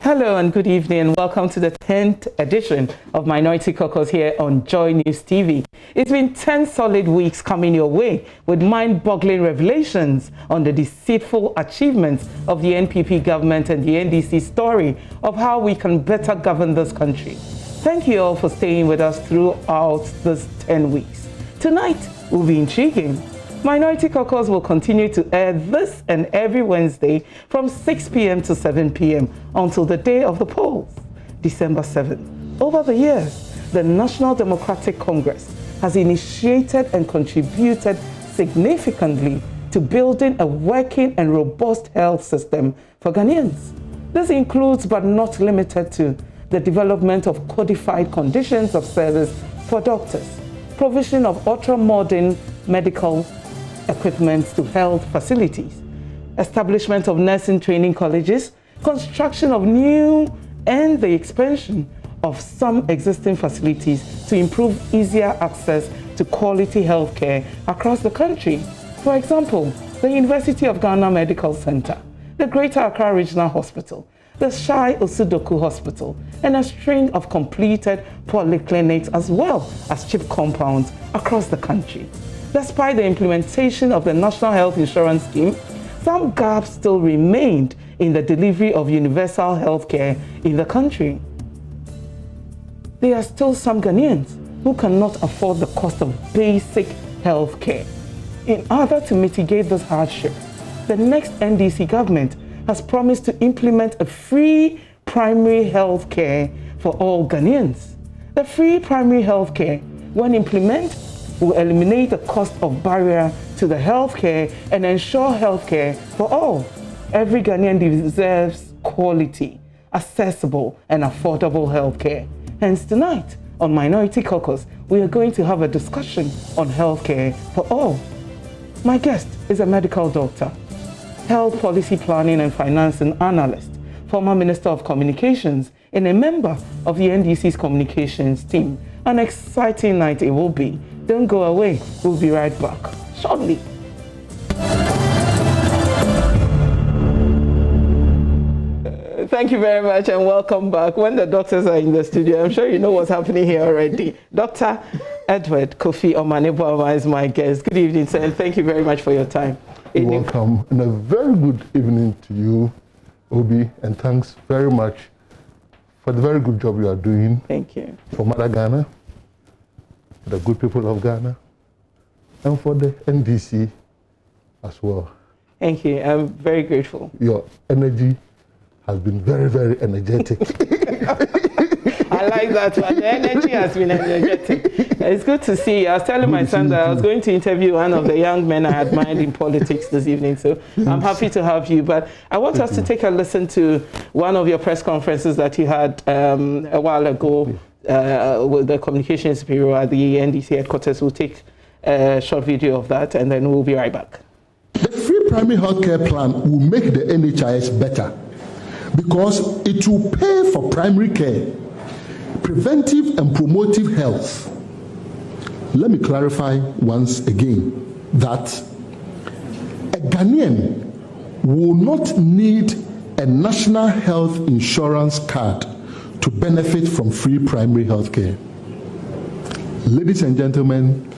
Hello and good evening and welcome to the 10th edition of Minority Caucus here on JoyNews TV. It's been 10 solid weeks coming your way with mind-boggling revelations on the deceitful achievements of the NPP government and the NDC story of how we can better govern this country. Thank you all for staying with us throughout this 10 weeks. Tonight will be intriguing. Minority Caucus will continue to air this and every Wednesday from 6 p.m. to 7 p.m. until the day of the polls, December 7th. Over the years, the National Democratic Congress has initiated and contributed significantly to building a working and robust health system for Ghanaians. This includes, but not limited to, the development of codified conditions of service for doctors, provision of ultra-modern medical equipment to health facilities, establishment of nursing training colleges, construction of new and the expansion of some existing facilities to improve easier access to quality health care across the country. For example, the University of Ghana Medical Center, the Greater Accra Regional Hospital, the Shai Osudoku Hospital, and a string of completed polyclinics as well as CHIP compounds across the country. Despite the implementation of the National Health Insurance Scheme, some gaps still remained in the delivery of universal health care in the country. There are still some Ghanaians who cannot afford the cost of basic health care. In order to mitigate this hardship, the next NDC government has promised to implement a free primary health care for all Ghanaians. The free primary health care, when implemented, will eliminate the cost of barrier to the healthcare and ensure healthcare for all. Every Ghanaian deserves quality, accessible and affordable healthcare. Hence tonight on Minority Caucus, we are going to have a discussion on healthcare for all. My guest is a medical doctor, health policy planning and financing analyst, former Minister of Communications and a member of the NDC's communications team. An exciting night it will be. Don't go away. We'll be right back shortly. Thank you very much and welcome back. When the doctors are in the studio, I'm sure you know what's happening here already. Dr. Edward Kofi Boamah is my guest. Good evening, sir, and thank you very much for your time. You're welcome, and a very good evening to you, Obi, and thanks very much for the very good job you are doing. Thank you. For Mother Ghana, for the good people of Ghana, and for the NDC as well. Thank you. I'm very grateful. Your energy has been very, very energetic. I like that one. The energy has been energetic. It's good to see you. I was telling my son that I was going to interview one of the young men I admired in politics this evening, so I'm happy to have you. But I want us to take a listen to one of your press conferences that you had a while ago with the communications bureau at the NDC headquarters. We'll take a short video of that and then we'll be right back. The free primary healthcare plan will make the NHIS better because it will pay for primary care, preventive and promotive health. Let me clarify once again that a Ghanaian will not need a national health insurance card to benefit from free primary health care. Ladies and gentlemen,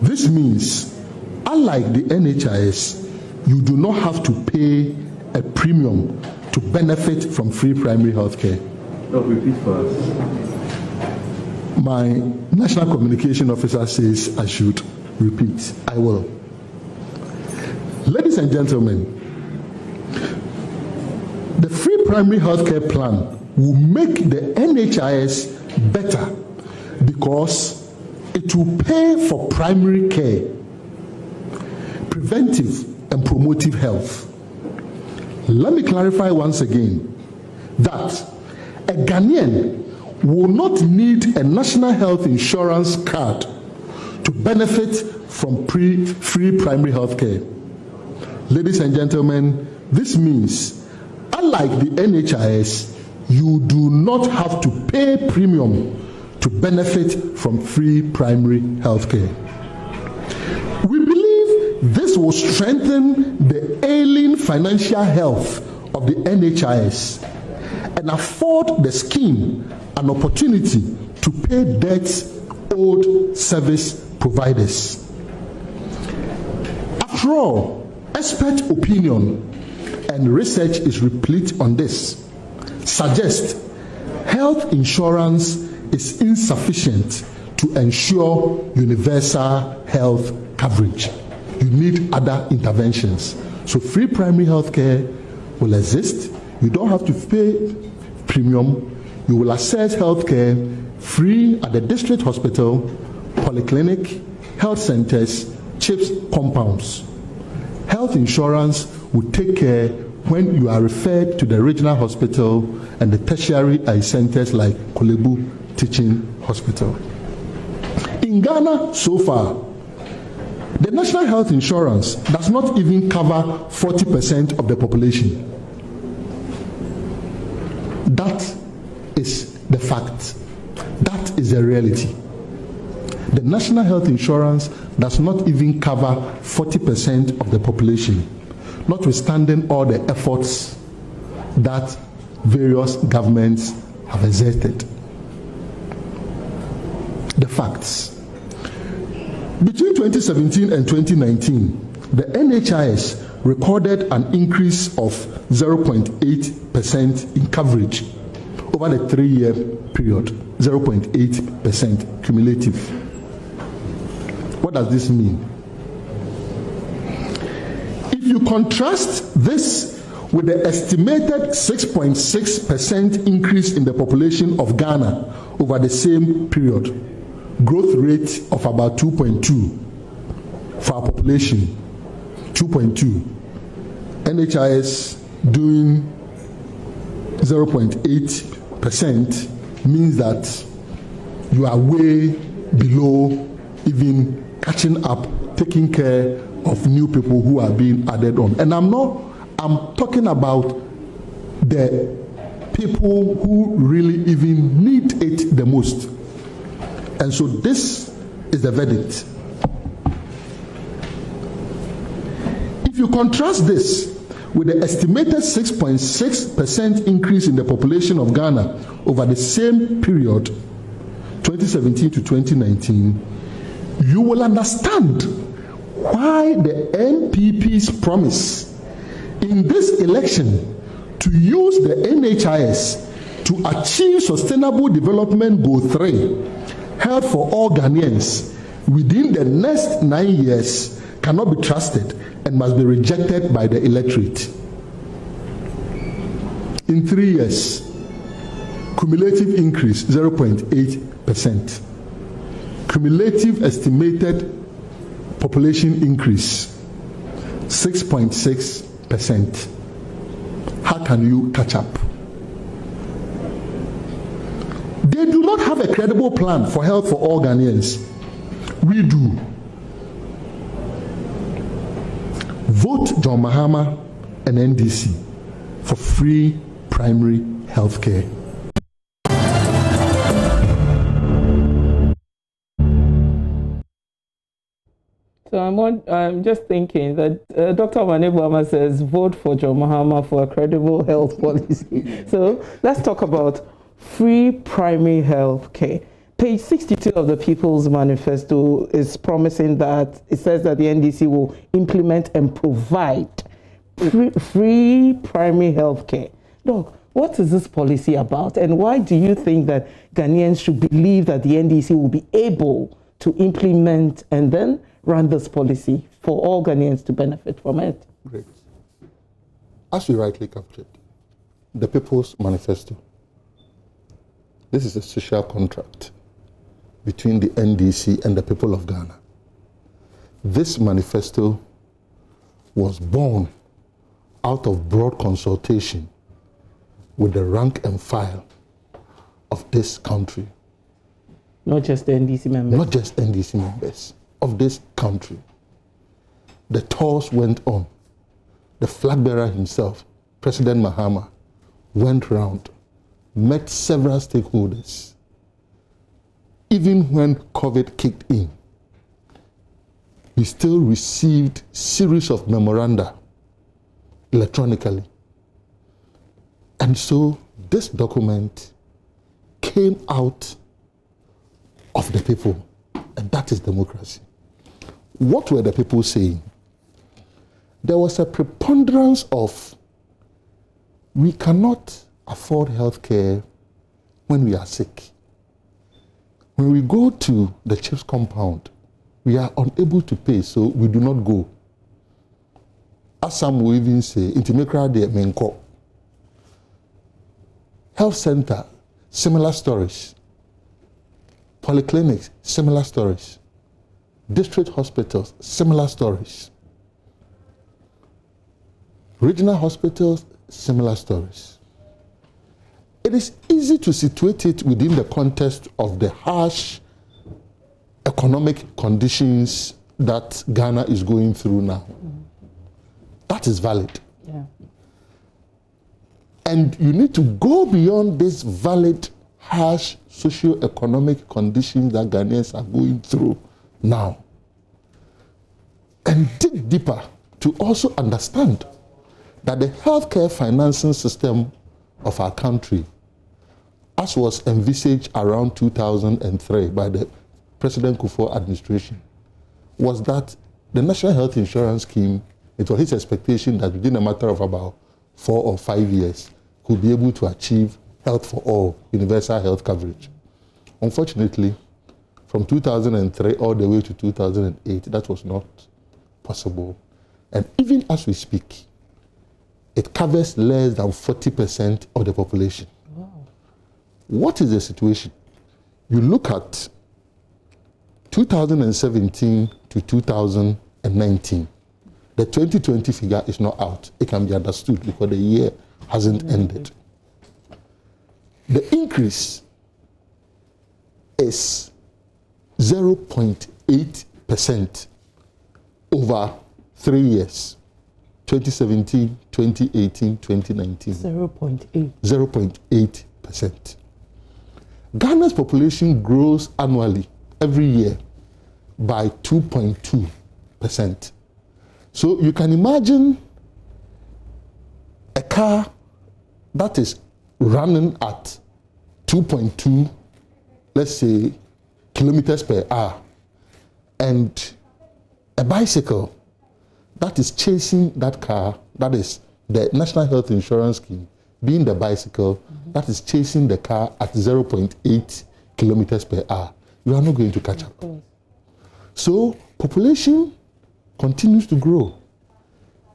this means, unlike the NHIS, you do not have to pay a premium to benefit from free primary health care. Repeat for us. My National Communication Officer says I should repeat. I will. Ladies and gentlemen, the free primary healthcare plan will make the NHIS better because it will pay for primary care, preventive and promotive health. Let me clarify once again that a Ghanaian will not need a national health insurance card to benefit from free primary health care. Ladies and gentlemen, this means, unlike the NHIS, you do not have to pay premium to benefit from free primary health care. We believe this will strengthen the ailing financial health of the NHIS and afford the scheme an opportunity to pay debts owed service providers. After all, expert opinion and research is replete on this, suggest health insurance is insufficient to ensure universal health coverage. You need other interventions. So free primary health care will exist. You don't have to pay premium. You will access health care free at the district hospital, polyclinic, health centers, CHIPS compounds. Health insurance will take care when you are referred to the regional hospital and the tertiary eye centers like Kolebu Teaching Hospital. In Ghana, so far, the national health insurance does not even cover 40% of the population. That is the fact. That is the reality. The national health insurance does not even cover 40% of the population, notwithstanding all the efforts that various governments have exerted. The facts. Between 2017 and 2019, the NHIS recorded an increase of 0.8% in coverage over the 3-year period, 0.8% cumulative. What does this mean? If you contrast this with the estimated 6.6% increase in the population of Ghana over the same period, growth rate of about 2.2 for our population, 2.2. NHIS doing 0.8% means that you are way below even catching up, taking care of new people who are being added on. And I'm talking about the people who really even need it the most. And so this is the verdict. If you contrast this with the estimated 6.6% increase in the population of Ghana over the same period, 2017 to 2019, you will understand why the NPP's promise in this election to use the NHIS to achieve Sustainable Development Goal 3, health for all Ghanaians, within the next 9 years cannot be trusted and must be rejected by the electorate. In 3 years, cumulative increase 0.8%. Cumulative estimated population increase 6.6%. How can you catch up? They do not have a credible plan for health for all Ghanaians. We do. Vote John Mahama and NDC for free primary health care. So I'm just thinking that Dr. Boamah says vote for John Mahama for a credible health policy. So let's talk about free primary health care. Page 62 of the People's Manifesto is promising that it says that the NDC will implement and provide free primary health care. Doc, what is this policy about, and why do you think that Ghanaians should believe that the NDC will be able to implement and then run this policy for all Ghanaians to benefit from it? Great. As you rightly captured, the People's Manifesto. This is a social contract between the NDC and the people of Ghana. This manifesto was born out of broad consultation with the rank and file of this country. Not just the NDC members. Not just NDC members of this country. The tours went on. The flag bearer himself, President Mahama, went round, met several stakeholders. Even when COVID kicked in, we still received series of memoranda electronically. And And so this document came out of the people, and that is democracy. What were the people saying? There was a preponderance of, we cannot afford health care when we are sick. When we go to the chief's compound, we are unable to pay, so we do not go. As some will even say, intimekra de menko. Health center, similar stories. Polyclinics, similar stories. District hospitals, similar stories. Regional hospitals, similar stories. It is easy to situate it within the context of the harsh economic conditions that Ghana is going through now. That is valid. Yeah. And you need to go beyond this valid, harsh socio-economic conditions that Ghanaians are going through now and dig deeper to also understand that the healthcare financing system of our country, as was envisaged around 2003 by the President Kufuor administration, was that the National Health Insurance Scheme, it was his expectation that within a matter of about 4 or 5 years, could be able to achieve health for all, universal health coverage. Unfortunately, from 2003 all the way to 2008, that was not possible. And even as we speak, it covers less than 40% of the population. Wow. What is the situation? You look at 2017 to 2019. The 2020 figure is not out. It can be understood because the year hasn't ended. The increase is 0.8% over 3 years. 2017, 2018, 2019. 0.8. 0.8%. Ghana's population grows annually, every year, by 2.2%. So you can imagine a car that is running at 2.2, let's say, kilometers per hour, and a bicycle that is chasing that car, that is the National Health Insurance Scheme, being the bicycle that is chasing the car at 0.8 kilometers per hour. You are not going to catch up. So population continues to grow.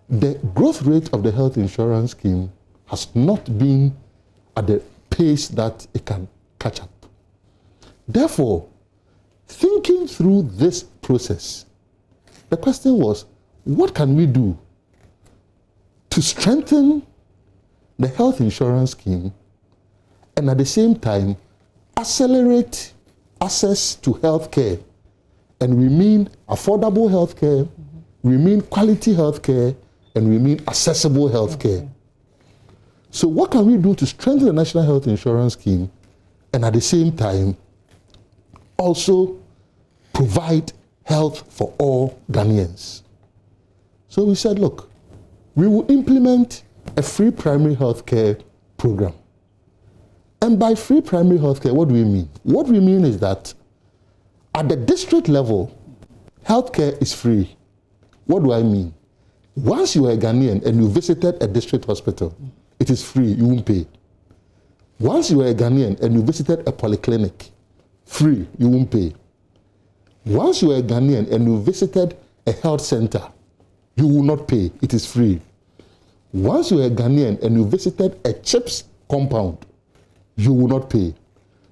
The growth rate of the health insurance scheme has not been at the pace that it can catch up. Therefore, thinking through this process, the question was, what can we do to strengthen the health insurance scheme and at the same time accelerate access to health care? And we mean affordable health care, we mean quality health care, and we mean accessible health care. So what can we do to strengthen the National Health Insurance Scheme and at the same time also provide health for all Ghanaians? So we said, look, we will implement a free primary health care program. And by free primary health care, what do we mean? What we mean is that at the district level, health care is free. What do I mean? Once you are a Ghanaian and you visited a district hospital, it is free, you won't pay. Once you are a Ghanaian and you visited a polyclinic, free, you won't pay. Once you are a Ghanaian and you visited a health center, you will not pay, it is free. Once you are a Ghanaian and you visited a CHIPS compound, you will not pay.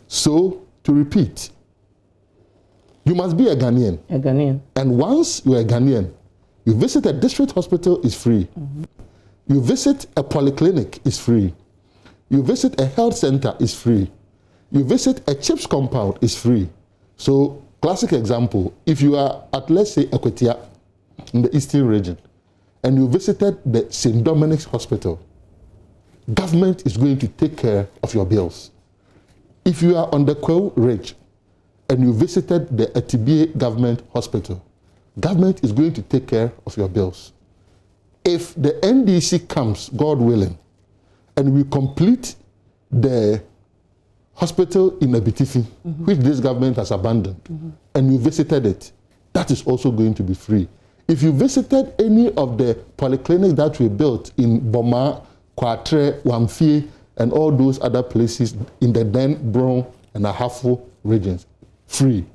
So, to repeat, you must be a Ghanaian. A Ghanaian. And once you are a Ghanaian, you visit a district hospital, is free. You visit a polyclinic, is free. You visit a health center, is free. You visit a CHIPS compound, is free. So, classic example, if you are at, let's say, Ekwetia, in the eastern region, and you visited the St. Dominic's Hospital, government is going to take care of your bills. If you are on the Kweu Ridge and you visited the Etibie Government Hospital, government is going to take care of your bills. If the NDC comes, God willing, and we complete the hospital in Abitifi, which this government has abandoned, and you visited it, that is also going to be free. If you visited any of the polyclinics that we built in Boamah, Quatre, Wamfie, and all those other places in the Den, Bron, and Ahafo regions, free.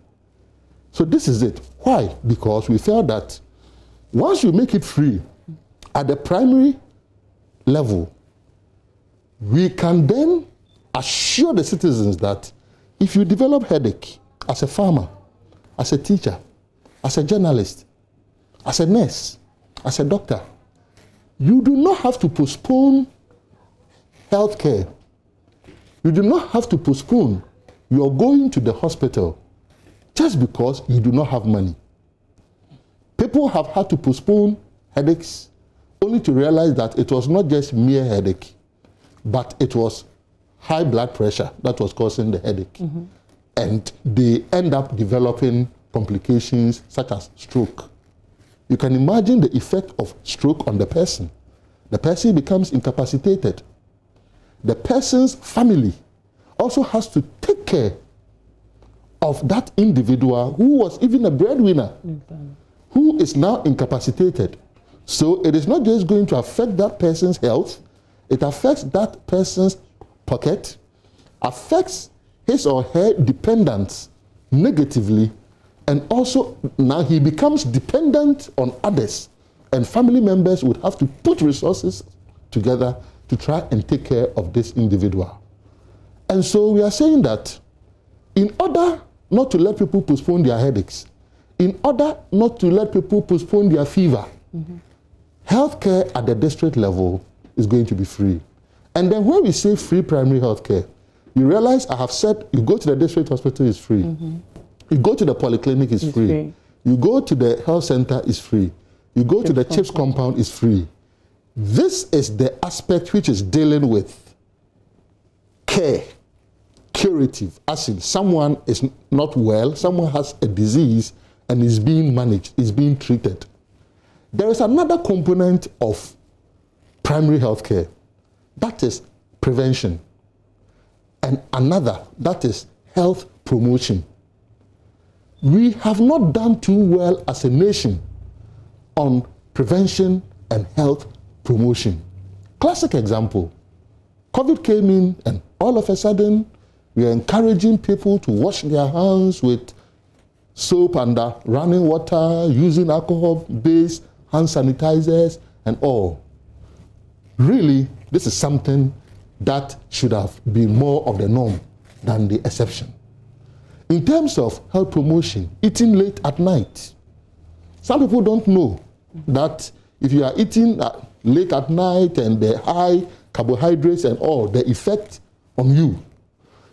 So this is it. Why? Because we felt that once you make it free at the primary level, we can then assure the citizens that if you develop headache as a farmer, as a teacher, as a journalist, as a nurse, as a doctor, you do not have to postpone health care. You do not have to postpone your going to the hospital just because you do not have money. People have had to postpone headaches only to realize that it was not just mere headache, but it was high blood pressure that was causing the headache. And they end up developing complications such as stroke. You can imagine the effect of stroke on the person. The person becomes incapacitated. The person's family also has to take care of that individual who was even a breadwinner, who is now incapacitated. So it is not just going to affect that person's health, it affects that person's pocket, affects his or her dependents negatively, and also now he becomes dependent on others, and family members would have to put resources together to try and take care of this individual. And so we are saying that in order not to let people postpone their headaches, in order not to let people postpone their fever, healthcare at the district level is going to be free. And then when we say free primary healthcare, you realize I have said you go to the district hospital, is free. You go to the polyclinic, is free. You go to the health center, is free. You go to the CHIPS compound, is free. This is the aspect which is dealing with care, curative, as in someone is not well, someone has a disease and is being managed, is being treated. There is another component of primary health care, that is prevention, and another, that is health promotion. We have not done too well as a nation on prevention and health promotion. Classic example, COVID came in and all of a sudden we are encouraging people to wash their hands with soap and running water, using alcohol-based hand sanitizers and all. Really, this is something that should have been more of the norm than the exception. In terms of health promotion, eating late at night. Some people don't know that if you are eating late at night and the high carbohydrates and all, the effect on you.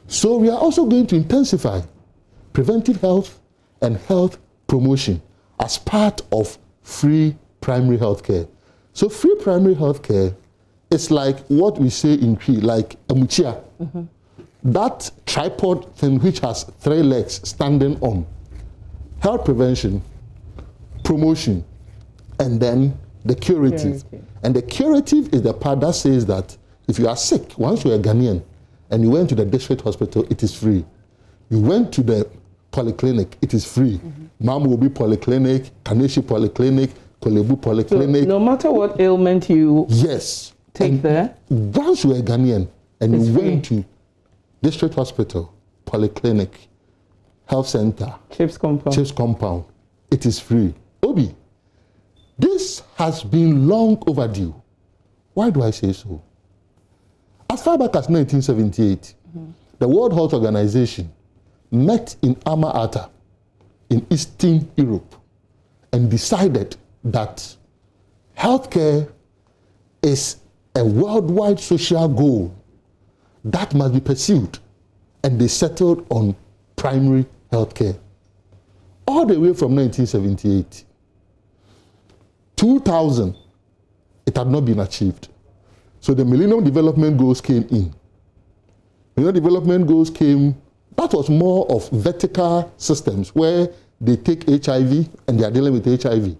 So we are also going to intensify preventive health and health promotion as part of free primary health care. So free primary health care is like what we say in Cree, like a muchia. That tripod thing which has 3 legs standing on. Health prevention, promotion, and then the curative. And the curative is the part that says that if you are sick, once you are Ghanaian, and you went to the district hospital, it is free. You went to the polyclinic, it is free. Mamobi Polyclinic, Kaneshi Polyclinic, Kolebu Polyclinic. So no matter what ailment you take there? Once you are Ghanaian, and you went to district hospital, polyclinic, health center, CHIPS compound, it is free. Obi, this has been long overdue. Why do I say so? As far back as 1978, the World Health Organization met in Alma Ata in Eastern Europe and decided that healthcare is a worldwide social goal that must be pursued, and they settled on primary healthcare. All the way from 1978, 2000, it had not been achieved. So the Millennium Development Goals came in. Millennium Development Goals came, that was more of vertical systems where they take HIV and they are dealing with HIV.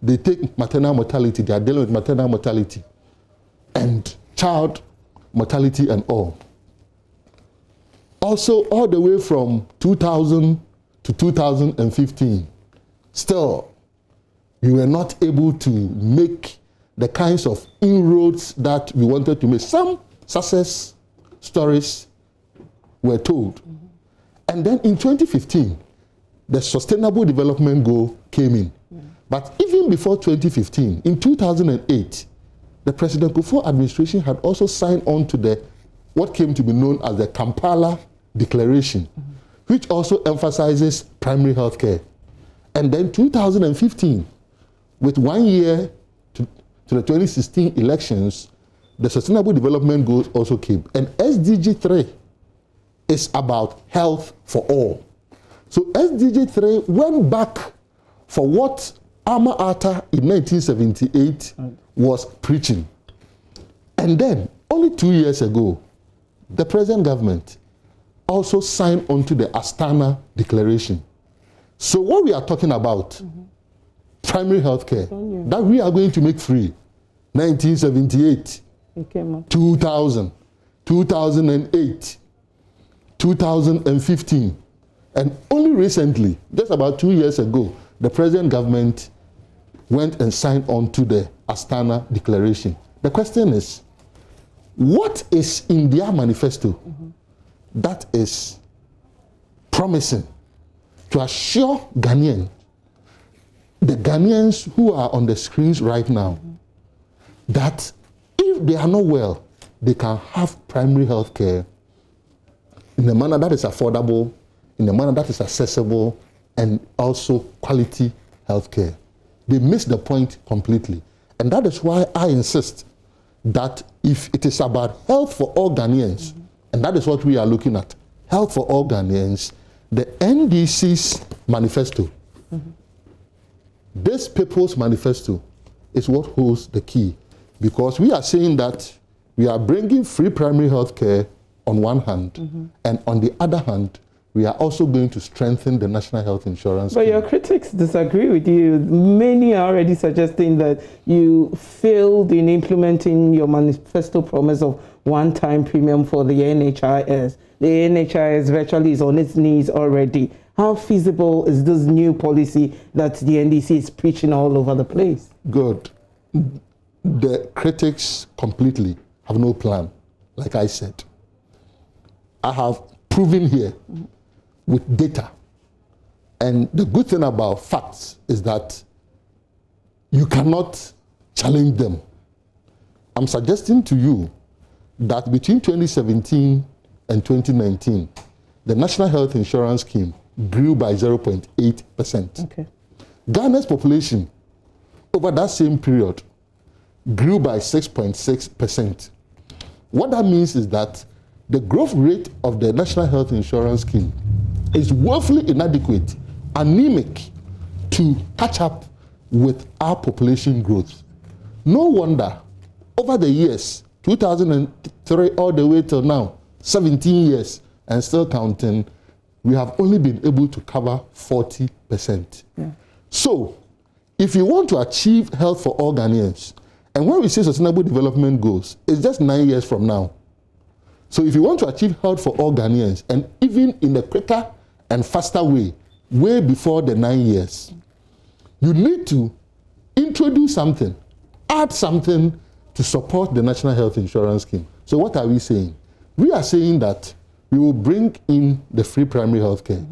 They take maternal mortality, they are dealing with maternal mortality. And child mortality and all. Also, all the way from 2000 to 2015, still, we were not able to make the kinds of inroads that we wanted to make. Some success stories were told. And then in 2015, the Sustainable Development Goal came in. But even before 2015, in 2008, the President Kufuor administration had also signed on to what came to be known as the Kampala Declaration, which also emphasizes primary health care. And then 2015, with 1 year to the 2016 elections, the Sustainable Development Goals also came. And SDG 3 is about health for all. So SDG 3 went back for what Boamah Atta in 1978 was preaching. And then, only 2 years ago, the present government also signed onto the Astana Declaration. So what we are talking about, primary health care, that we are going to make free, 1978, 2000, 2008, 2015, and only recently, just about 2 years ago, the present government went and signed on to the Astana Declaration. The question is, what is in their manifesto that is promising to assure Ghanaians, the Ghanaians who are on the screens right now, that if they are not well, they can have primary health care in a manner that is affordable, in a manner that is accessible, and also quality health care. They miss the point completely. And that is why I insist that if it is about health for all Ghanaians, and that is what we are looking at, health for all Ghanaians, the NDC's manifesto, this People's Manifesto, is what holds the key. Because we are saying that we are bringing free primary health care on one hand, and on the other hand, we are also going to strengthen the National Health Insurance But scheme. your critics disagree with you. Many are already suggesting that you failed in implementing your manifesto promise of one-time premium for the NHIS. The NHIS virtually is on its knees already. How feasible is this new policy that the NDC is preaching all over the place? Good. The critics completely have no plan, like I said. I have proven here with data. And the good thing about facts is that you cannot challenge them. I'm suggesting to you that between 2017 and 2019, the National Health Insurance Scheme grew by 0.8%. Okay. Ghana's population over that same period grew by 6.6%. What that means is that the growth rate of the National Health Insurance Scheme is woefully inadequate, anemic, to catch up with our population growth. No wonder, over the years, 2003 all the way till now, 17 years, and still counting, we have only been able to cover 40%. Yeah. So, if you want to achieve health for all Ghanaians, and when we say Sustainable Development Goals, it's just 9 years from now. So if you want to achieve health for all Ghanaians, and even in a quicker and faster way, way before the 9 years, you need to introduce something, add something to support the National Health Insurance Scheme. So what are we saying? We are saying that we will bring in the free primary health care,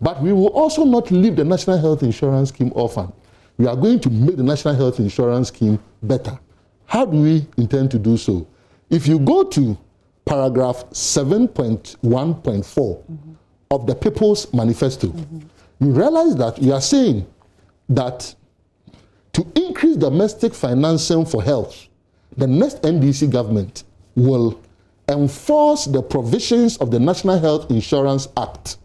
but we will also not leave the National Health Insurance Scheme orphan. We are going to make the National Health Insurance Scheme better. How do we intend to do so? If you go to paragraph 7.1.4 of the People's Manifesto, you realize that we are saying that to increase domestic financing for health, the next NDC government will enforce the provisions of the National Health Insurance Act.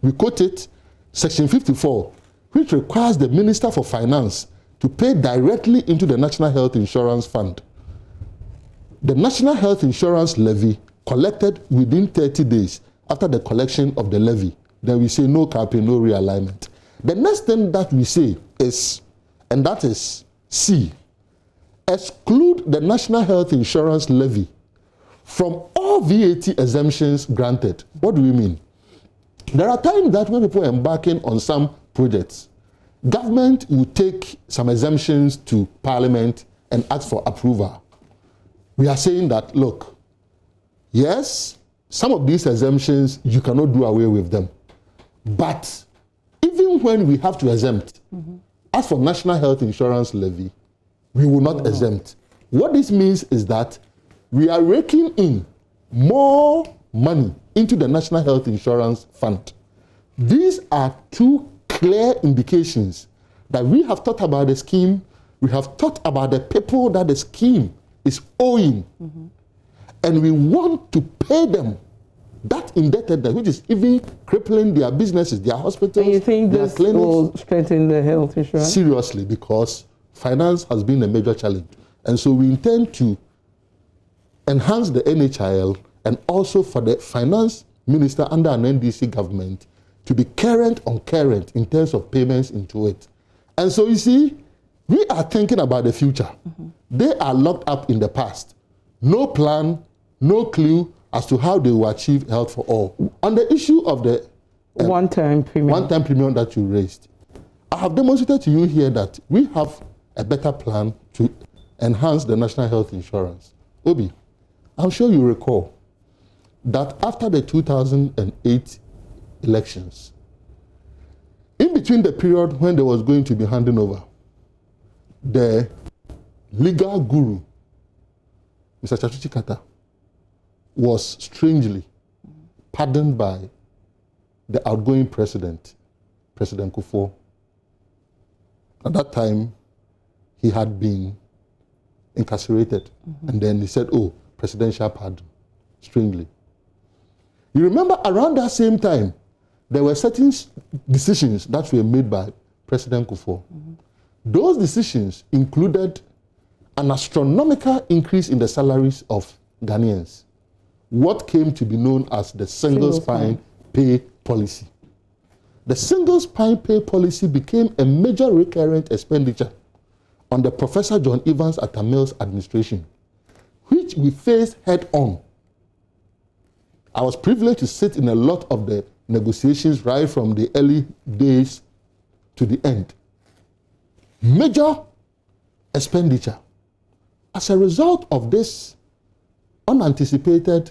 We quote it, Section 54, which requires the Minister for Finance to pay directly into the National Health Insurance Fund the National Health Insurance Levy collected within 30 days after the collection of the levy. Then we say no capping, no realignment. The next thing that we say is, and that is C, exclude the National Health Insurance Levy from all VAT exemptions granted. What do we mean? There are times that when people are embarking on some projects, government will take some exemptions to Parliament and ask for approval. We are saying that, look, yes, some of these exemptions, you cannot do away with them. But even when we have to exempt, as for National Health Insurance Levy, we will not exempt. What this means is that we are raking in more money into the National Health Insurance Fund. These are two clear indications that we have thought about the scheme, we have thought about the people that the scheme is owing, and we want to pay them that indebtedness, which is even crippling their businesses, their hospitals, and you think their this clinics. will strengthen the health insurance? Seriously, because finance has been a major challenge. And so we intend to enhance the NHIL and also for the finance minister under an NDC government to be current on current in terms of payments into it. And so you see, we are thinking about the future. They are locked up in the past. No plan, no clue as to how they will achieve health for all. On the issue of the one-time premium that you raised, I have demonstrated to you here that we have a better plan to enhance the national health insurance. Obi, I'm sure you recall that after the 2008 elections, in between the period when there was going to be handing over, the legal guru, Mr. Chachuchi Kata, was strangely pardoned by the outgoing president, President Kufuor. At that time, he had been incarcerated. And then he said, oh, presidential pardon, strangely. You remember around that same time, there were certain decisions that were made by President Kufuor. Those decisions included an astronomical increase in the salaries of Ghanaians, what came to be known as the single spine pay policy. The single spine pay policy became a major recurrent expenditure on the Professor John Evans Atamil's administration, which we faced head on. I was privileged to sit in a lot of the negotiations right from the early days to the end. Major expenditure. As a result of this unanticipated,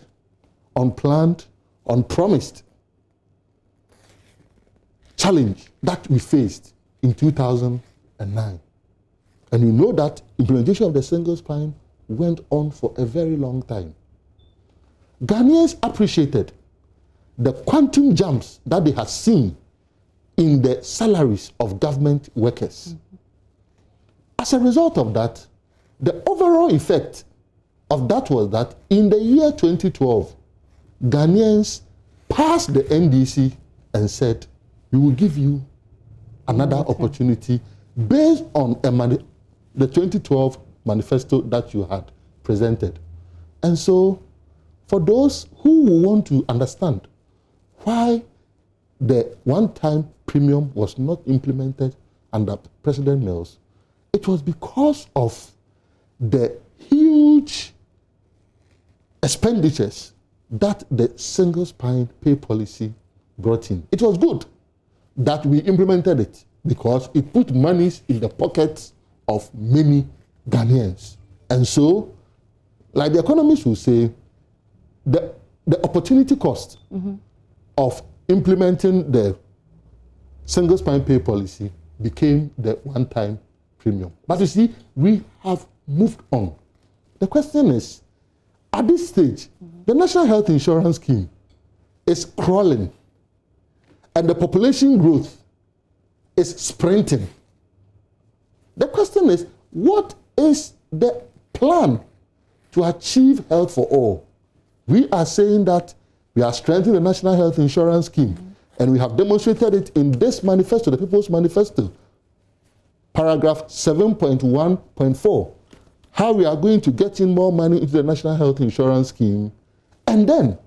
unplanned, unpromised challenge that we faced in 2009. And you know that implementation of the single spine went on for a very long time. Ghanaians appreciated the quantum jumps that they had seen in the salaries of government workers. As a result of that, the overall effect of that was that in the year 2012, Ghanaians passed the NDC and said, we will give you another opportunity based on the 2012 manifesto that you had presented. And so, for those who want to understand why the one-time premium was not implemented under President Mills, it was because of the huge expenditures that the single spine pay policy brought in. It was good that we implemented it because it put monies in the pockets of many Ghanaians. And so, like the economists will say, the opportunity cost of implementing the single spine pay policy became the one-time premium. But you see, we have moved on. The question is, at this stage, the National Health Insurance Scheme is crawling and the population growth is sprinting. The question is, what is the plan to achieve health for all? We are saying that we are strengthening the National Health Insurance Scheme, and we have demonstrated it in this manifesto, the People's Manifesto, paragraph 7.1.4, how we are going to get in more money into the National Health Insurance Scheme, and then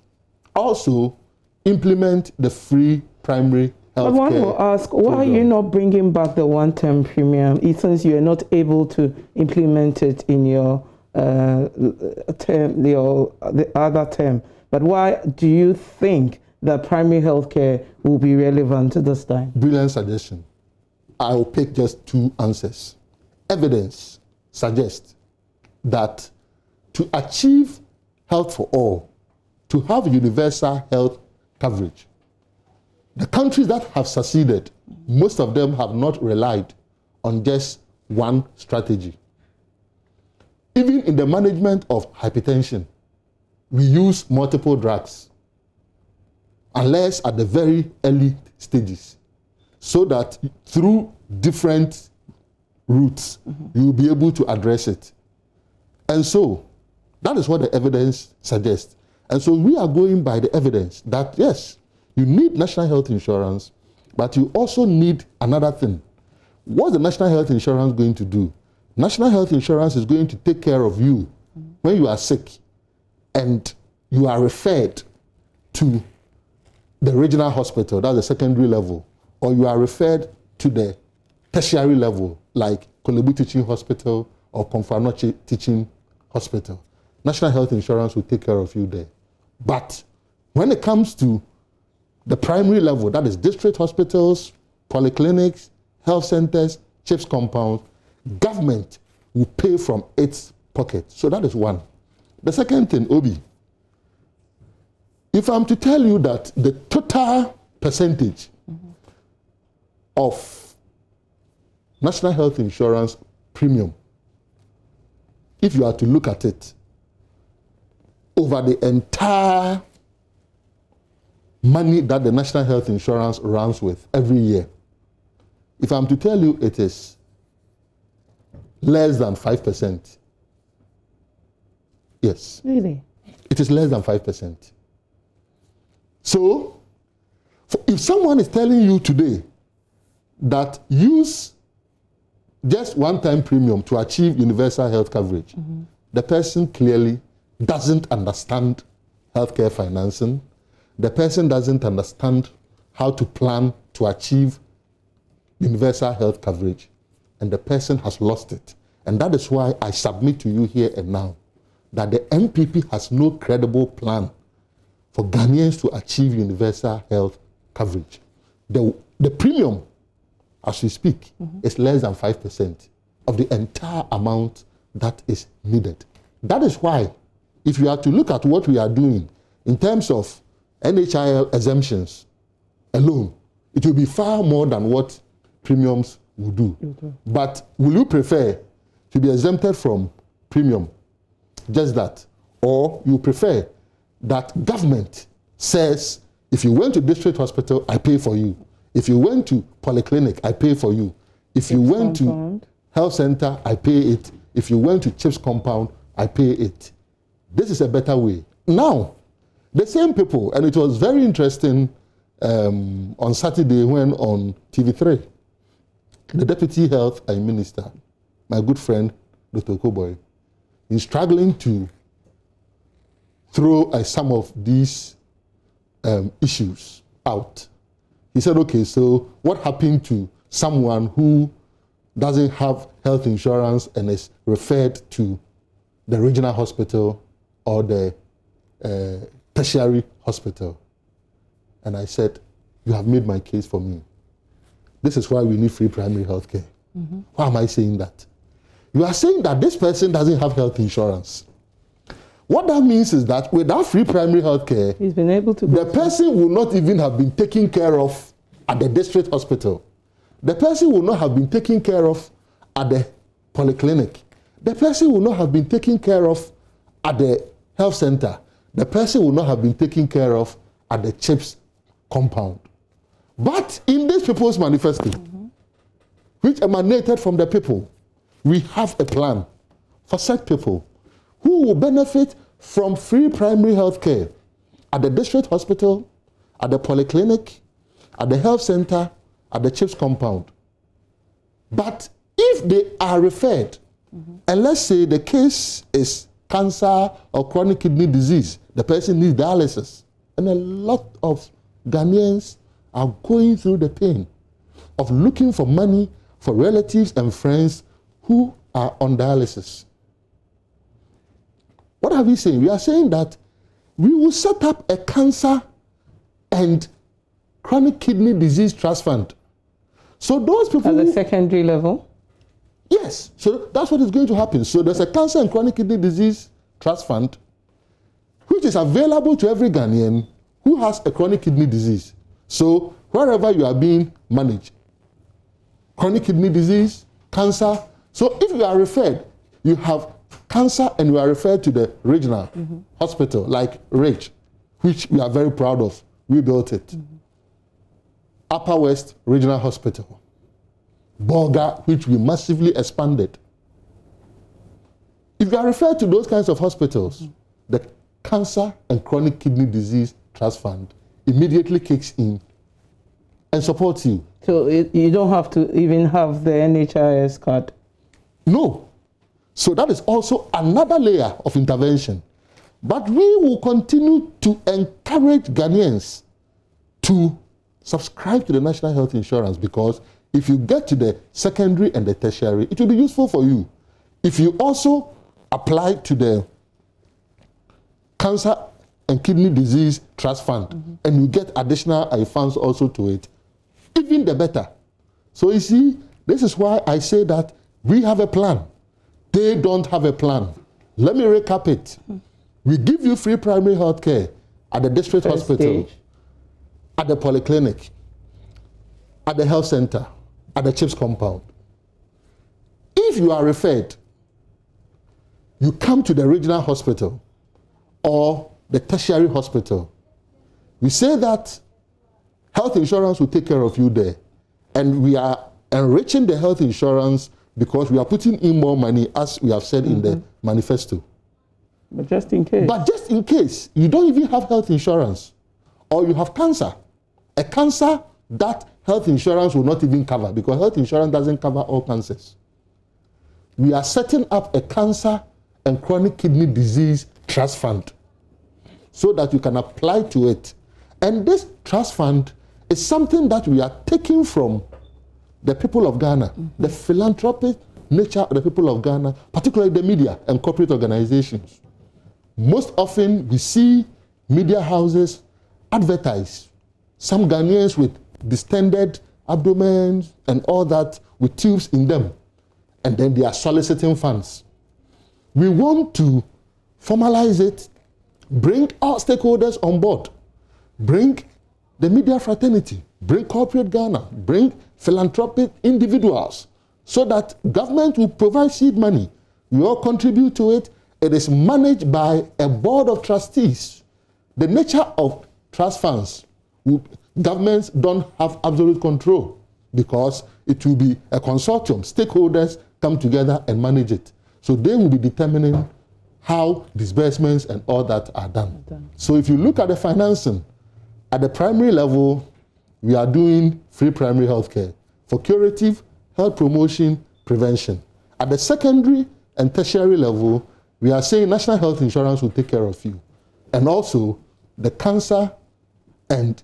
also implement the free primary health care. But one will ask, why are you not bringing back the one-time premium since you are not able to implement it in your term, the other term. But why do you think that primary health care will be relevant this time? Brilliant suggestion. I'll pick just two answers. Evidence suggests that to achieve health for all, to have universal health coverage, the countries that have succeeded, most of them have not relied on just one strategy. Even in the management of hypertension, we use multiple drugs, unless at the very early stages, so that through different routes, you will be able to address it. And so, that is what the evidence suggests. And so we are going by the evidence that, yes, you need national health insurance, but you also need another thing. What's the national health insurance going to do? National health insurance is going to take care of you when you are sick and you are referred to the regional hospital, that's the secondary level, or you are referred to the tertiary level, like Kolebu Teaching Hospital or Komfano Teaching Hospital. National health insurance will take care of you there. But when it comes to the primary level, that is district hospitals, polyclinics, health centers, CHIPS compounds, government will pay from its pocket. So that is one. The second thing, Obi, if I'm to tell you that the total percentage of national health insurance premium, if you are to look at it over the entire money that the national health insurance runs with every year, if I'm to tell you it is less than 5%. Yes. Really? It is less than 5%. So, if someone is telling you today that use just one-time premium to achieve universal health coverage, the person clearly doesn't understand healthcare financing. The person doesn't understand how to plan to achieve universal health coverage, and the person has lost it. And that is why I submit to you here and now that the NPP has no credible plan for Ghanaians to achieve universal health coverage. The premium, as we speak, is less than 5% of the entire amount that is needed. That is why, if you are to look at what we are doing in terms of NHIL exemptions alone, it will be far more than what premiums will do. But will you prefer to be exempted from premium, just that, or you prefer that government says, if you went to district hospital, I pay for you. If you went to polyclinic, I pay for you. If you went to health center, I pay it. If you went to CHIPS compound, I pay it. This is a better way. Now, the same people, and it was very interesting on Saturday when on TV3, the Deputy Health and Minister, my good friend, Dr. Koboy, is struggling to throw some of these issues out. He said, okay, so what happened to someone who doesn't have health insurance and is referred to the regional hospital or the tertiary hospital? And I said, you have made my case for me. This is why we need free primary health care. Why am I saying that? You are saying that this person doesn't have health insurance. What that means is that without free primary health care, he's been able to the person will not even have been taken care of at the district hospital. The person will not have been taken care of at the polyclinic. The person will not have been taken care of at the health center. The person will not have been taken care of at the CHIPS compound. But in this People's Manifesto, which emanated from the people, we have a plan for such people who will benefit from free primary health care at the district hospital, at the polyclinic, at the health center, at the CHIPS compound. But if they are referred, and let's say the case is cancer or chronic kidney disease, the person needs dialysis, and a lot of Ghanaians are going through the pain of looking for money for relatives and friends who are on dialysis. What are we saying? We are saying that we will set up a cancer and chronic kidney disease trust fund. So those people... At the secondary level? Yes. So that's what is going to happen. So there's a cancer and chronic kidney disease trust fund, which is available to every Ghanaian who has a chronic kidney disease. So wherever you are being managed, chronic kidney disease, cancer. So if you are referred, you have cancer and you are referred to the regional hospital, like RAGE, which we are very proud of. We built it. Upper West Regional Hospital. Boamah, which we massively expanded. If you are referred to those kinds of hospitals, the Cancer and Chronic Kidney Disease Trust Fund immediately kicks in and supports you. So you don't have to even have the NHIS card? No. So that is also another layer of intervention. But we will continue to encourage Ghanaians to subscribe to the National Health Insurance, because if you get to the secondary and the tertiary, it will be useful for you. If you also apply to the Cancer and Kidney Disease Trust Fund and you get additional funds also to it, even the better. So you see, this is why I say that we have a plan. They don't have a plan. Let me recap it. We give you free primary health care at the district hospital, at the polyclinic, at the health center, at the CHIPS compound. If you are referred, you come to the regional hospital or the tertiary hospital. We say that health insurance will take care of you there. And we are enriching the health insurance because we are putting in more money, as we have said in the manifesto. But just in case. But just in case you don't even have health insurance, or you have cancer, a cancer that health insurance will not even cover, because health insurance doesn't cover all cancers. We are setting up a cancer and chronic kidney disease trust fund so that you can apply to it. And this trust fund is something that we are taking from the people of Ghana, the philanthropic nature of the people of Ghana, particularly the media and corporate organizations. Most often we see media houses advertise some Ghanaians with distended abdomens and all that with tubes in them, and then they are soliciting funds. We want to formalize it, bring our stakeholders on board, bring the media fraternity, bring corporate Ghana, bring philanthropic individuals, so that government will provide seed money. We all contribute to it. It is managed by a board of trustees. The nature of trust funds, governments don't have absolute control, because it will be a consortium. Stakeholders come together and manage it. So they will be determining how disbursements and all that are done. So if you look at the financing, at the primary level, we are doing free primary health care for curative, health promotion, prevention. At the secondary and tertiary level, we are saying national health insurance will take care of you. And also the cancer and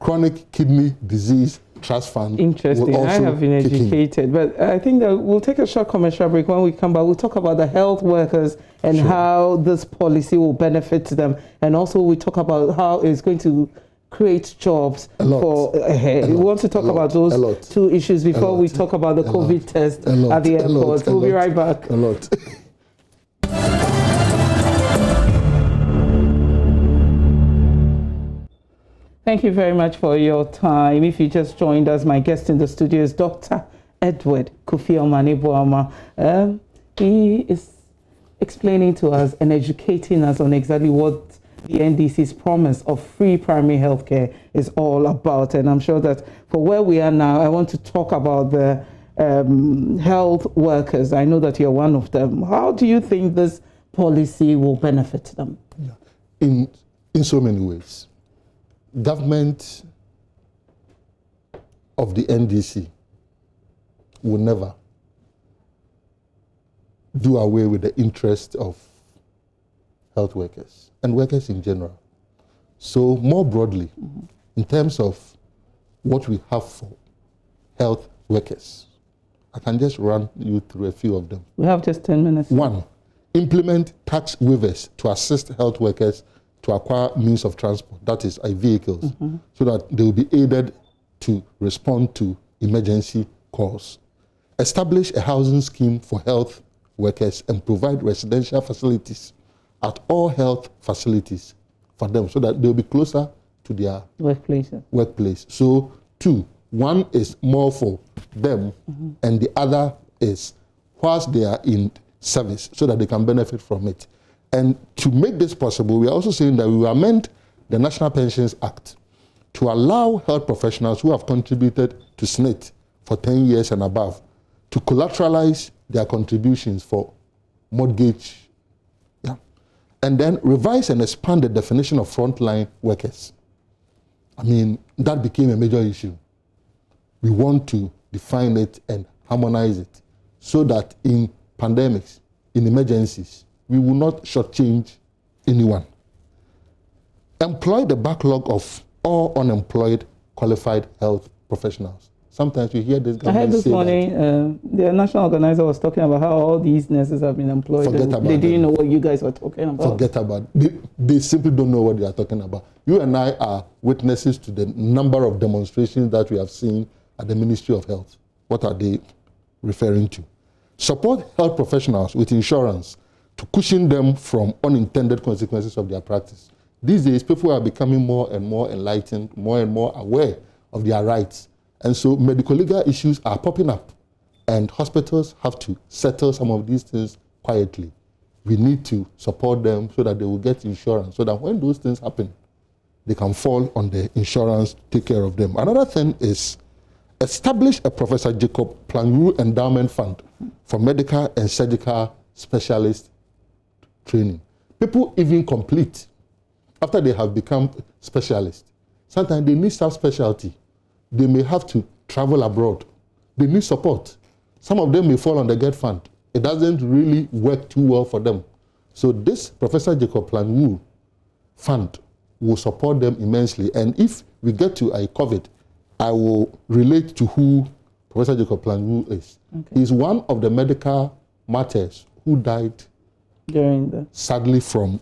chronic kidney disease trust fund. Interesting. I have been educated, but I think that we'll take a short commercial break. When we come back, we'll talk about the health workers and how this policy will benefit them. And also we talk about how it's going to create jobs for we want to talk about those two issues before we talk about the COVID test at the airport. We'll be right back. Thank you very much for your time. If you just joined us, my guest in the studio is Dr. Edward Kofi Omane Boamah. He is explaining to us and educating us on exactly what the NDC's promise of free primary health care is all about. And I'm sure that for where we are now, I want to talk about the health workers. I know that you're one of them. How do you think this policy will benefit them? In so many ways. Government of the NDC will never do away with the interest of health workers and workers in general. So more broadly, in terms of what we have for health workers, I can just run you through a few of them. We have just 10 minutes. One, implement tax waivers to assist health workers to acquire means of transport, that is, vehicles, so that they will be aided to respond to emergency calls. Establish a housing scheme for health workers and provide residential facilities at all health facilities for them so that they'll be closer to their workplace. So 2, one is more for them and the other is whilst they are in service so that they can benefit from it. And to make this possible, we are also saying that we will amend the National Pensions Act to allow health professionals who have contributed to SNIT for 10 years and above to collateralize their contributions for mortgage. And then revise and expand the definition of frontline workers. I mean, that became a major issue. We want to define it and harmonize it so that in pandemics, in emergencies, we will not shortchange anyone. Employ the backlog of all unemployed qualified health professionals. Sometimes you hear this government. I heard this morning, the national organizer was talking about how all these nurses have been employed. They didn't know what you guys were talking about. Forget about it. They simply don't know what they are talking about. You and I are witnesses to the number of demonstrations that we have seen at the Ministry of Health. What are they referring to? Support health professionals with insurance to cushion them from unintended consequences of their practice. These days, people are becoming more and more enlightened, more and more aware of their rights. And so medical legal issues are popping up and hospitals have to settle some of these things quietly. We need to support them so that they will get insurance, so that when those things happen, they can fall on the insurance to take care of them. Another thing is establish a Professor Jacob Plangu Endowment Fund for medical and surgical specialist training. People even complete after they have become specialists. Sometimes they need subspecialty. They may have to travel abroad. They need support. Some of them may fall on the GET fund. It doesn't really work too well for them. So this Professor Jacob Plangu Fund will support them immensely. And if we get to a COVID, I will relate to who Professor Jacob Plangu is. Okay. He's one of the medical martyrs who died sadly from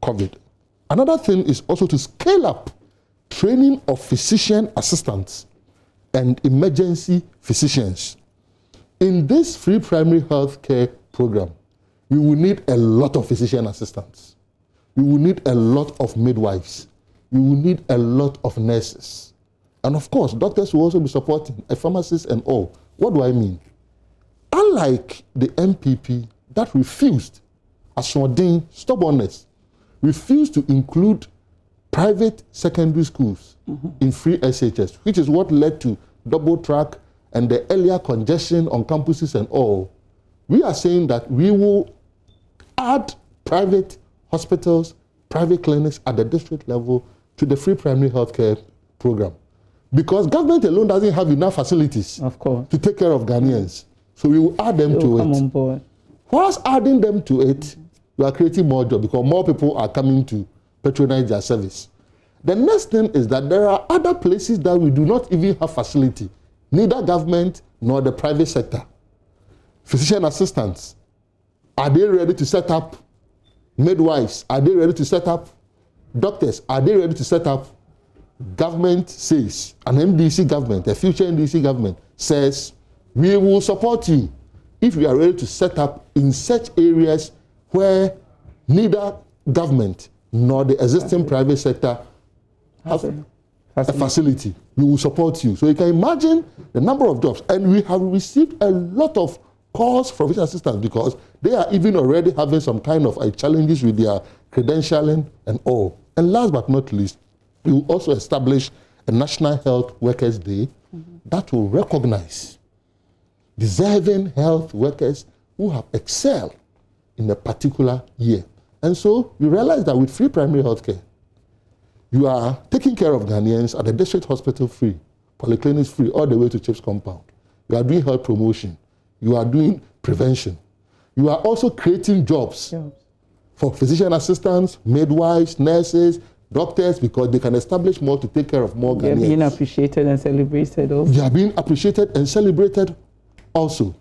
COVID. Another thing is also to scale up training of physician assistants and emergency physicians. In this free primary health care program, we will need a lot of physician assistants. We will need a lot of midwives. We will need a lot of nurses. And of course, doctors will also be supporting, a pharmacist and all. What do I mean? Unlike the MPP that refused, assuredin stubbornness, refused to include private secondary schools in free SHS, which is what led to double track and the earlier congestion on campuses and all. We are saying that we will add private hospitals, private clinics at the district level to the free primary health care program. Because government alone doesn't have enough facilities to take care of Ghanaians. So we will add them to it. On board. Whilst adding them to it, we are creating more jobs because more people are coming to patronize their service. The next thing is that there are other places that we do not even have facility, neither government nor the private sector. Physician assistants, are they ready to set up? Midwives, are they ready to set up? Doctors, are they ready to set up? Government says, an MDC government, a future MDC government says, we will support you if you are ready to set up in such areas where neither government nor the existing private sector have a facility. We will support you. So you can imagine the number of jobs. And we have received a lot of calls from physician assistants because they are even already having some kind of challenges with their credentialing and all. And last but not least, we will also establish a National Health Workers Day that will recognize deserving health workers who have excelled in a particular year. And so we realize that with free primary health care, you are taking care of Ghanaians at the district hospital free, polyclinics free, all the way to Chief's compound. You are doing health promotion. You are doing prevention. You are also creating jobs for physician assistants, midwives, nurses, doctors, because they can establish more to take care of more Ghanaians. They are being appreciated and celebrated also. They are being appreciated and celebrated also.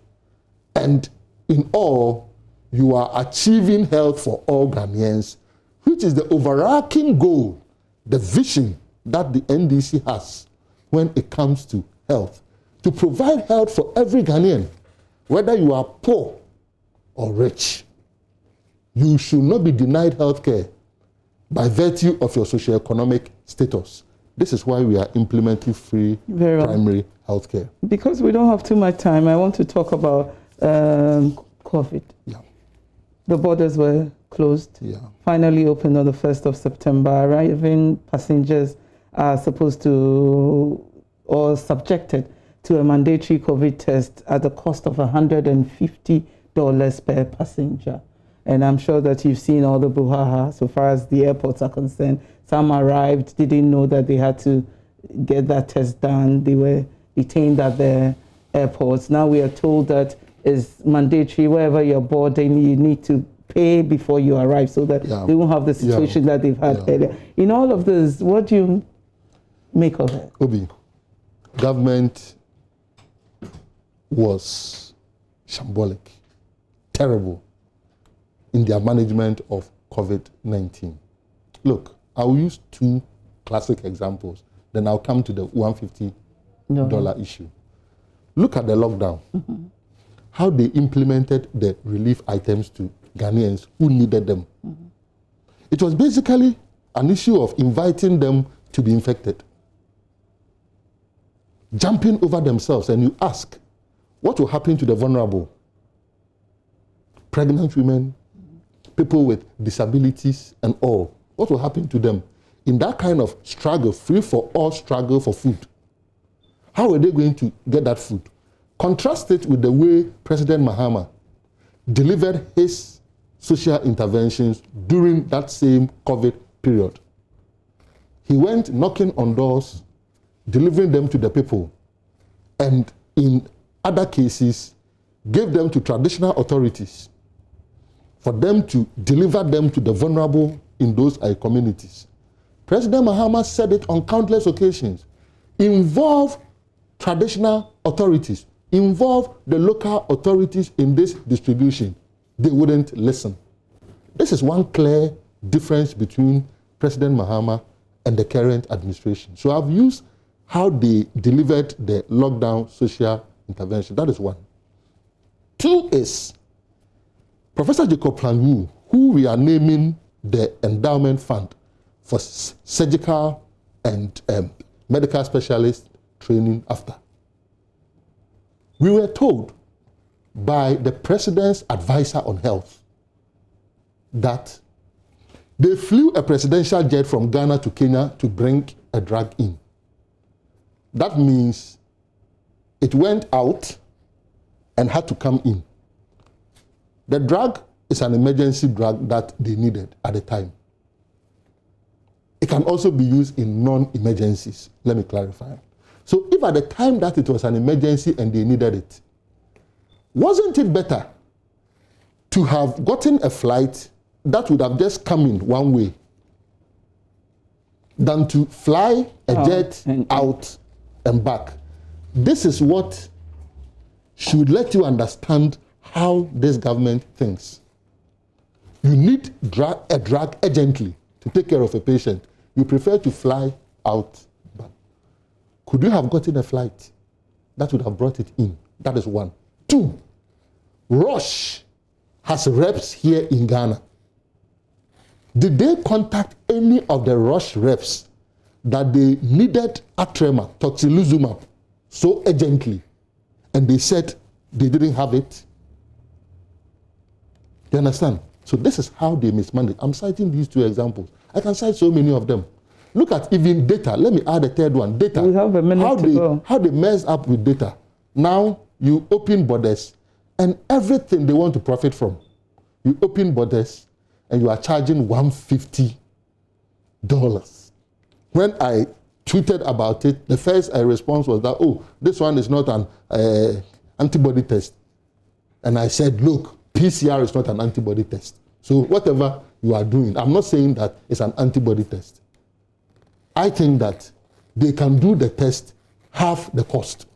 And in all, you are achieving health for all Ghanaians, which is the overarching goal, the vision that the NDC has when it comes to health. To provide health for every Ghanaian, whether you are poor or rich. You should not be denied health care by virtue of your socioeconomic status. This is why we are implementing free primary health care. Because we don't have too much time, I want to talk about COVID. Yeah. The borders were closed, finally opened on the 1st of September. Arriving passengers are supposed to, or subjected to a mandatory COVID test at the cost of $150 per passenger. And I'm sure that you've seen all the brouhaha so far as the airports are concerned. Some arrived, didn't know that they had to get that test done. They were detained at the airports. Now we are told that it's mandatory. Wherever you're boarding, you need to pay before you arrive so that they won't have the situation that they've had earlier. In all of this, what do you make of it? Obi, government was shambolic, terrible in their management of COVID-19. Look, I'll use two classic examples, then I'll come to the $150 issue. Look at the lockdown, how they implemented the relief items to Ghanaians who needed them. It was basically an issue of inviting them to be infected, jumping over themselves, and you ask, what will happen to the vulnerable? Pregnant women, people with disabilities and all. What will happen to them? In that kind of struggle, free-for-all struggle for food, how are they going to get that food? Contrast it with the way President Mahama delivered his social interventions during that same COVID period. He went knocking on doors, delivering them to the people, and in other cases, gave them to traditional authorities for them to deliver them to the vulnerable in those communities. President Mahama said it on countless occasions. Involve traditional authorities, involve the local authorities in this distribution. They wouldn't listen. This is one clear difference between President Mahama and the current administration. So I've used how they delivered the lockdown social intervention. That is one. Two is Professor Jacob Planwu, who we are naming the endowment fund for surgical and medical specialist training after. We were told by the president's advisor on health that they flew a presidential jet from Ghana to Kenya to bring a drug in. That means it went out and had to come in. The drug is an emergency drug that they needed at the time. It can also be used in non-emergencies. Let me clarify. So if at the time that it was an emergency and they needed it, wasn't it better to have gotten a flight that would have just come in one way than to fly a jet out and back? This is what should let you understand how this government thinks. You need a drug urgently to take care of a patient. You prefer to fly out. But could you have gotten a flight that would have brought it in? That is one. Two, Roche has reps here in Ghana. Did they contact any of the Roche reps that they needed Atrema, tocilizumab, so urgently, and they said they didn't have it? You understand? So this is how they mismanage. I'm citing these two examples. I can cite so many of them. Look at even data. Let me add a third one. Data. We have a minute to go. How they mess up with data. Now you open borders and everything they want to profit from. You open borders and you are charging $150. When I tweeted about it, the first response was that, oh, this one is not an antibody test. And I said, look, PCR is not an antibody test. So whatever you are doing, I'm not saying that it's an antibody test. I think that they can do the test half the cost.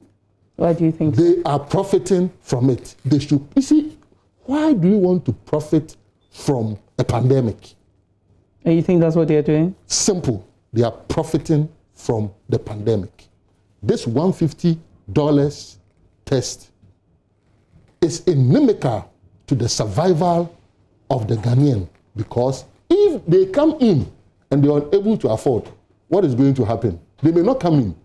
Why do you think they are profiting from it? They should. You see, Why do you want to profit from a pandemic? And you think that's what they're doing? Simple. They are profiting from the pandemic. This $150 test is inimical to the survival of the Ghanaian, because if they come in and they are unable to afford, what is going to happen? They may not come in,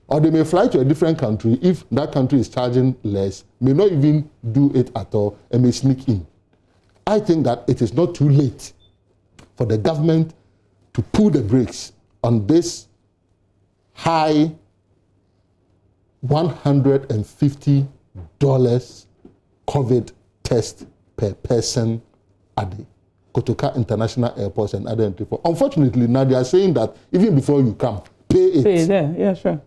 or they may fly to a different country if that country is charging less, may not even do it at all, and may sneak in. I think that it is not too late for the government to pull the brakes on this high $150 COVID test per person at the Kotoka International Airport and other entry. Unfortunately, now they are saying that even before you come, pay it. Pay there, yeah, sure.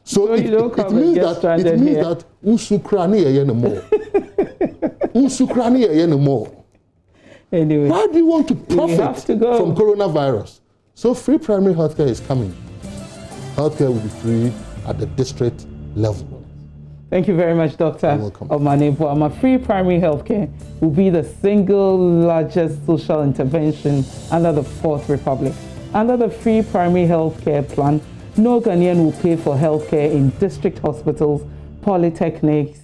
So it means that usukrani more. Usukrani more. Anyway, why do you want to profit from coronavirus? So free primary healthcare is coming. Healthcare will be free at the district level. Thank you very much, Dr. Omane Boamah. Free primary healthcare will be the single largest social intervention under the Fourth Republic. Under the free primary healthcare plan, no Ghanaian will pay for healthcare in district hospitals, polyclinics,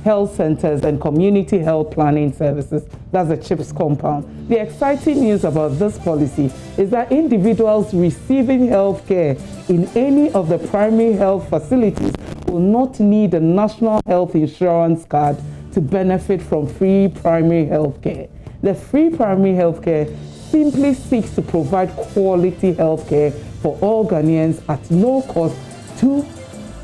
health centers, and community health planning services. That's the CHIPS compound. The exciting news about this policy is that individuals receiving healthcare in any of the primary health facilities will not need a national health insurance card to benefit from free primary healthcare. The free primary healthcare simply seeks to provide quality healthcare for all Ghanaians at no cost to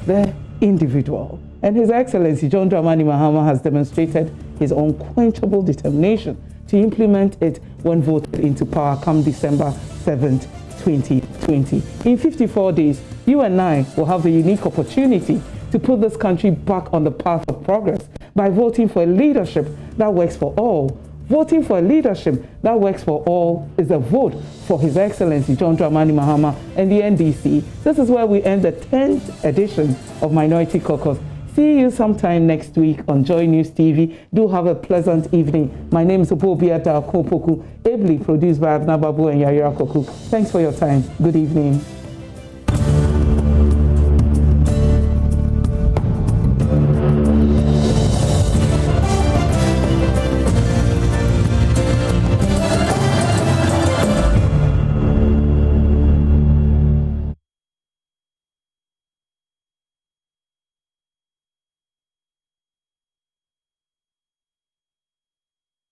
the individual. And His Excellency John Dramani Mahama has demonstrated his unquenchable determination to implement it when voted into power come December 7th, 2020. In 54 days, you and I will have the unique opportunity to put this country back on the path of progress by voting for a leadership that works for all. Voting for a leadership that works for all is a vote for His Excellency John Dramani Mahama and the NDC. This is where we end the 10th edition of Minority Caucus. See you sometime next week on JoyNews TV. Do have a pleasant evening. My name is Boamah Kopoku, ably produced by Abna Babu and Yayira Koku. Thanks for your time. Good evening.